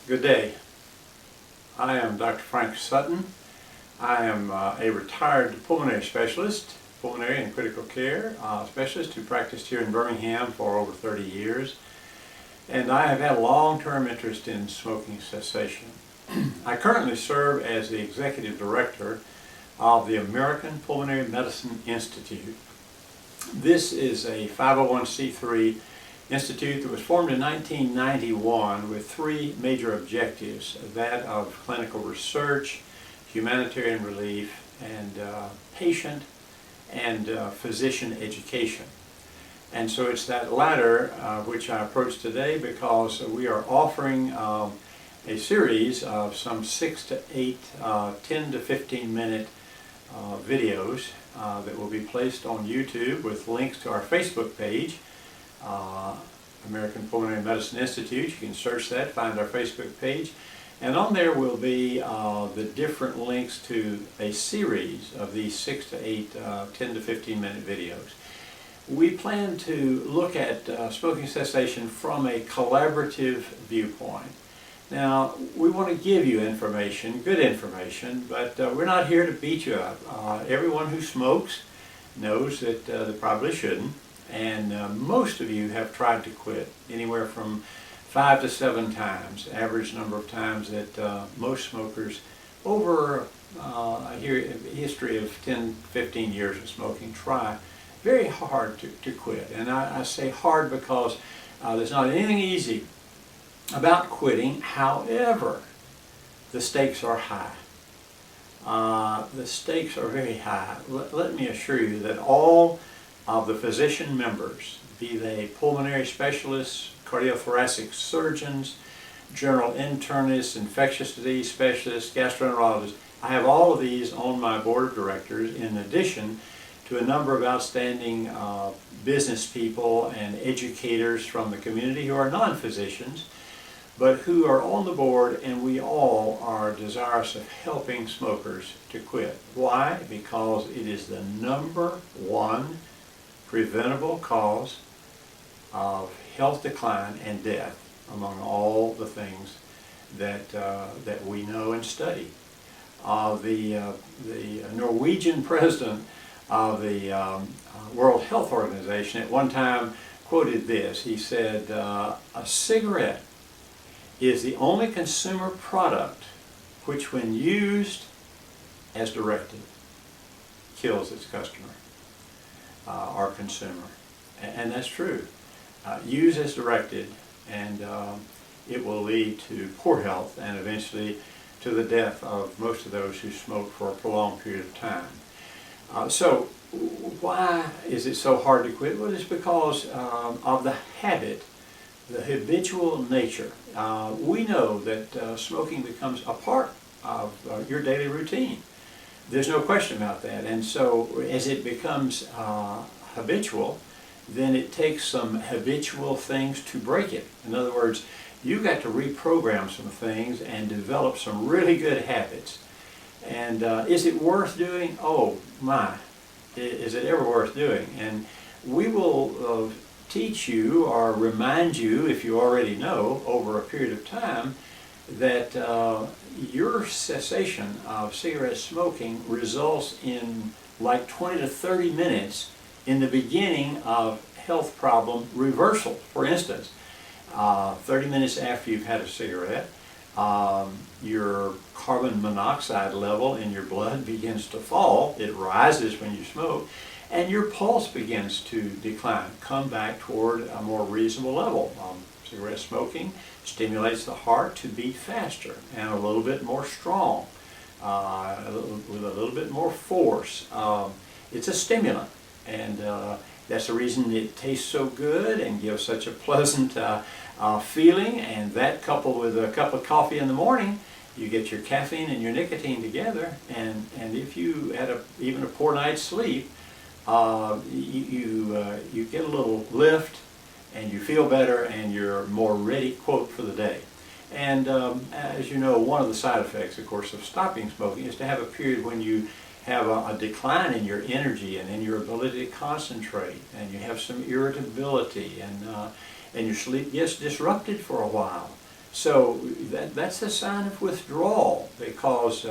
Good day. I am Dr. Frank Sutton. I am a retired pulmonary specialist, pulmonary and critical care specialist who practiced here in Birmingham for over 30 years. And I have had a long-term interest in smoking cessation. I currently serve as the executive director of the American Pulmonary Medicine Institute. This is a 501c3 institute that was formed in 1991 with three major objectives: that of clinical research, humanitarian relief, and patient and physician education. And so it's that latter which I approach today, because we are offering a series of some 6 to 8 10 to 15 minute videos that will be placed on YouTube with links to our Facebook page, American Pulmonary Medicine Institute. You can search that, find our Facebook page, and on there will be the different links to a series of these 6 to 8 10 to 15 minute videos. We plan to look at smoking cessation from a collaborative viewpoint. Now, we want to give you information, good information, but we're not here to beat you up. Everyone who smokes knows that they probably shouldn't, and most of you have tried to quit, anywhere from 5 to 7 times, average number of times that most smokers over a history of 10, 15 years of smoking try very hard to quit. And I say hard because there's not anything easy about quitting. However, the stakes are high. The stakes are very high. Let me assure you that all of the physician members, be they pulmonary specialists, cardiothoracic surgeons, general internists, infectious disease specialists, gastroenterologists, I have all of these on my board of directors, in addition to a number of outstanding business people and educators from the community who are non-physicians, but who are on the board, and we all are desirous of helping smokers to quit. Why? Because it is the #1 preventable cause of health decline and death among all the things that we know and study. The Norwegian president of the World Health Organization at one time quoted this. He said, "A cigarette is the only consumer product which, when used as directed, kills its customer or consumer." And that's true. Use as directed, and it will lead to poor health and eventually to the death of most of those who smoke for a prolonged period of time. So why is it so hard to quit? Well, it's because of the habit, the habitual nature. We know that smoking becomes a part of your daily routine. There's no question about that. And so as it becomes habitual, then it takes some habitual things to break it. In other words, you've got to reprogram some things and develop some really good habits. And is it worth doing? Oh my, is it ever worth doing? And we will teach you or remind you, if you already know, over a period of time, that your cessation of cigarette smoking results in like 20 to 30 minutes in the beginning of health problem reversal. For instance, 30 minutes after you've had a cigarette, your carbon monoxide level in your blood begins to fall. It rises when you smoke, and your pulse begins to decline, come back toward a more reasonable level. Cigarette smoking stimulates the heart to beat faster and a little bit more strong, with a little bit more force. It's a stimulant, and that's the reason it tastes so good and gives such a pleasant feeling. And that, coupled with a cup of coffee in the morning, you get your caffeine and your nicotine together, and if you had even a poor night's sleep, you get a little lift, and you feel better, and you're more ready, quote, for the day. And as you know, one of the side effects, of course, of stopping smoking is to have a period when you have a decline in your energy and in your ability to concentrate, and you have some irritability, and your sleep gets disrupted for a while. So that's a sign of withdrawal, because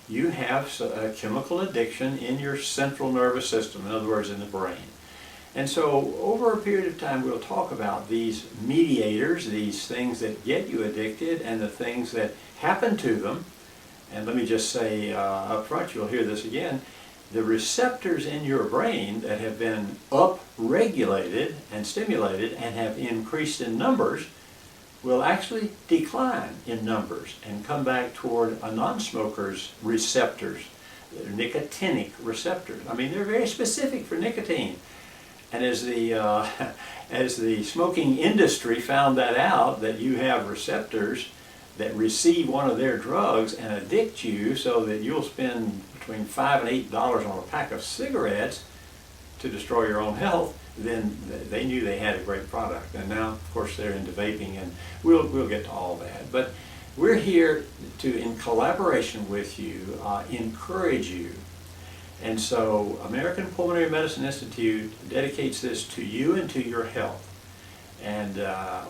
you have a chemical addiction in your central nervous system, in other words, in the brain. And so over a period of time, we'll talk about these mediators, these things that get you addicted, and the things that happen to them. And let me just say up front, you'll hear this again, the receptors in your brain that have been up-regulated and stimulated and have increased in numbers will actually decline in numbers and come back toward a non-smoker's receptors, nicotinic receptors. I mean, they're very specific for nicotine. And as the smoking industry found that out, that you have receptors that receive one of their drugs and addict you so that you'll spend between $5 and $8 on a pack of cigarettes to destroy your own health, then they knew they had a great product. And now, of course, they're into vaping, and we'll get to all that. But we're here to, in collaboration with you, encourage you. And so American Pulmonary Medicine Institute dedicates this to you and to your health. And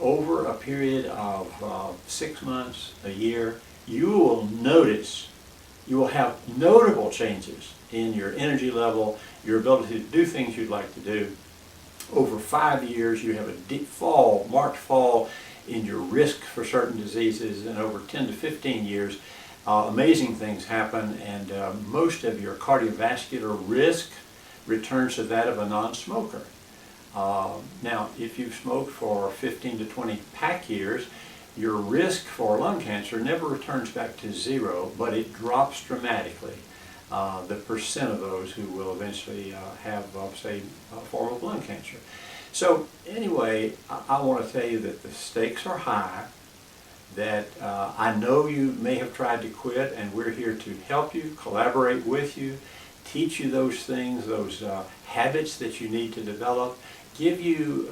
over a period of 6 months, a year, you will notice, you will have notable changes in your energy level, your ability to do things you'd like to do. Over 5 years, you have a deep fall, marked fall in your risk for certain diseases, and over 10 to 15 years, amazing things happen, and most of your cardiovascular risk returns to that of a non-smoker. Now, if you've smoked for 15 to 20 pack years, your risk for lung cancer never returns back to zero, but it drops dramatically. The percent of those who will eventually have, say, a form of lung cancer. So anyway, I want to tell you that the stakes are high, that I know you may have tried to quit, and we're here to help you, collaborate with you, teach you those things, those habits that you need to develop, give you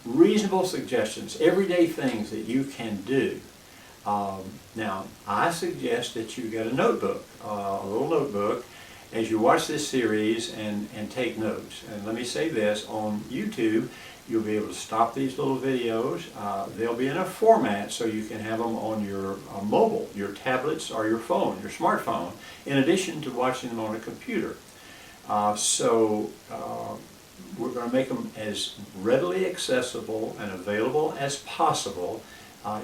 reasonable suggestions, everyday things that you can do. Now, I suggest that you get a notebook, a little notebook, as you watch this series and take notes. And let me say this, on YouTube, you'll be able to stop these little videos. They'll be in a format so you can have them on your mobile, your tablets, or your phone, your smartphone, in addition to watching them on a computer. We're going to make them as readily accessible and available as possible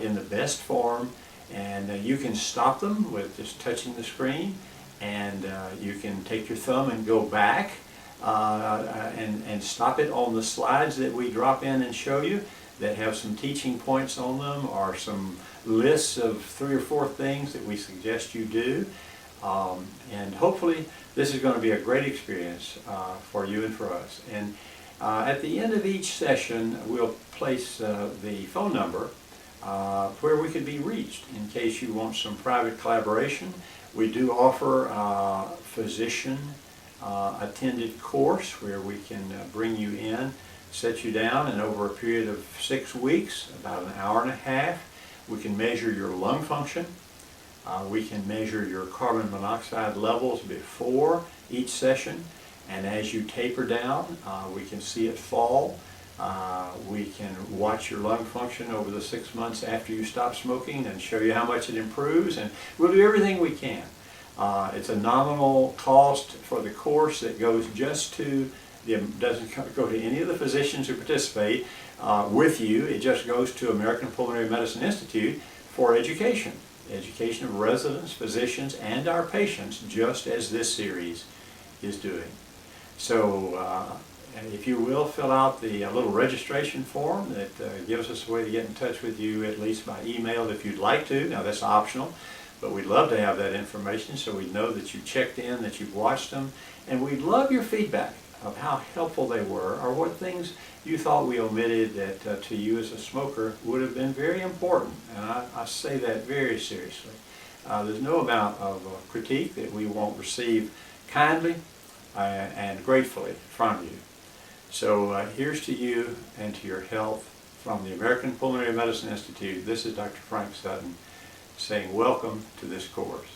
in the best form, and you can stop them with just touching the screen, and you can take your thumb and go back and stop it on the slides that we drop in and show you that have some teaching points on them, or some lists of 3 or 4 things that we suggest you do. And hopefully this is going to be a great experience for you and for us. And at the end of each session, we'll place the phone number where we could be reached in case you want some private collaboration. We do offer a physician attended course where we can bring you in, set you down, and over a period of 6 weeks, about an hour and a half, we can measure your lung function. We can measure your carbon monoxide levels before each session, and as you taper down, we can see it fall. We can watch your lung function over the 6 months after you stop smoking and show you how much it improves, and we'll do everything we can. It's a nominal cost for the course that goes just to, doesn't go to any of the physicians who participate with you. It just goes to American Pulmonary Medicine Institute for education of residents, physicians, and our patients, just as this series is doing. So if you will, fill out the little registration form that gives us a way to get in touch with you, at least by email if you'd like to. Now, that's optional, but we'd love to have that information so we know that you checked in, that you've watched them, and we'd love your feedback of how helpful they were, or what things you thought we omitted that to you as a smoker would have been very important. And I say that very seriously. There's no amount of critique that we won't receive kindly and gratefully from you. So here's to you and to your health from the American Pulmonary Medicine Institute. This is Dr. Frank Sutton saying welcome to this course.